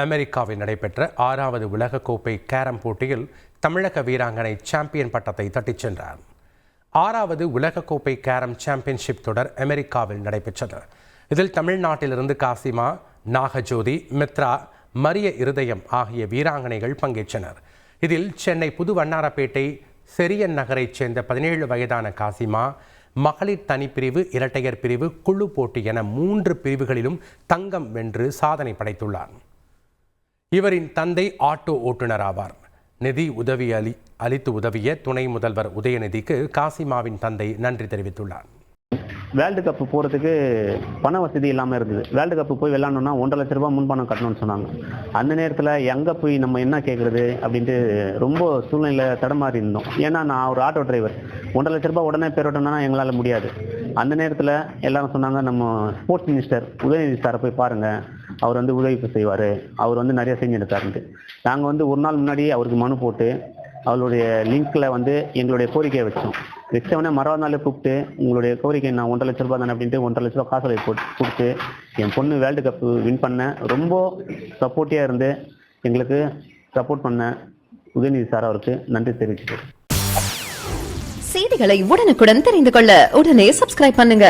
அமெரிக்காவில் நடைபெற்ற 6வது உலகக்கோப்பை கேரம் போட்டியில் தமிழக வீராங்கனை சாம்பியன் பட்டத்தை தட்டிச் சென்றார். 6வது உலகக்கோப்பை கேரம் சாம்பியன்ஷிப் தொடர் அமெரிக்காவில் நடைபெற்றது. இதில் தமிழ்நாட்டிலிருந்து காசிமா, நாகஜோதி, மித்ரா, மரிய இருதயம் ஆகிய வீராங்கனைகள் பங்கேற்றனர். இதில் சென்னை புது வண்ணாரப்பேட்டை செரியன் நகரைச் சேர்ந்த 17 வயதான காசிமா மகளிர் தனிப்பிரிவு, இரட்டையர் பிரிவு, குழு போட்டி என 3 பிரிவுகளிலும் தங்கம் வென்று சாதனை படைத்துள்ளார். இவரின் தந்தை ஆட்டோ ஓட்டுநர் ஆவார். நிதி உதவி அளித்து உதவிய துணை முதல்வர் உதயநிதிக்கு காசிமாவின் தந்தை நன்றி தெரிவித்துள்ளார். வேர்ல்டு கப்பு போகிறதுக்கு பண வசதி இல்லாமல் இருந்தது. வேர்ல்டு கப்பு போய் விளையாடணும்னா 1.5 லட்ச ரூபா முன்பணம் கட்டணும்னு சொன்னாங்க. அந்த நேரத்தில் எங்கே போய் நம்ம என்ன கேட்குறது அப்படின்ட்டு ரொம்ப சூழ்நிலை தடமாறி இருந்தோம். ஏன்னா நான் ஒரு ஆட்டோ டிரைவர், 1.5 லட்ச ரூபா உடனே பேரோட்டோம்னா எங்களால் முடியாது. அந்த நேரத்தில் எல்லாரும் சொன்னாங்க, நம்ம ஸ்போர்ட்ஸ் மினிஸ்டர் உதயநிதி சாரை போய் பாருங்கள், அவர் வந்து உதவி செய்வார், அவர் வந்து நிறைய செஞ்சுருக்காருன்ட்டு. நாங்கள் ஒரு நாள் முன்னாடி அவருக்கு மனு போட்டு அவருடைய லிங்க்கில் எங்களுடைய கோரிக்கையை வச்சோடனே மறுநாள் நாள் கூப்பிட்டு உங்களுடைய கோரிக்கை நான் 1.5 லட்ச ரூபா தானே அப்படின்ட்டு 1.5 லட்ச ரூபா காசை கொடுத்து என் பொண்ணு வேர்ல்டு கப்பு வின் பண்ண ரொம்ப சப்போர்ட்டிவாக இருந்து எங்களுக்கு சப்போர்ட் பண்ண உதயநிதி சார் அவருக்கு நன்றி தெரிவிச்சுக்கிறேன். செய்திகளை உடனுக்குடன் தெரிந்து கொள்ள உடனே சப்ஸ்கிரைப் பண்ணுங்க.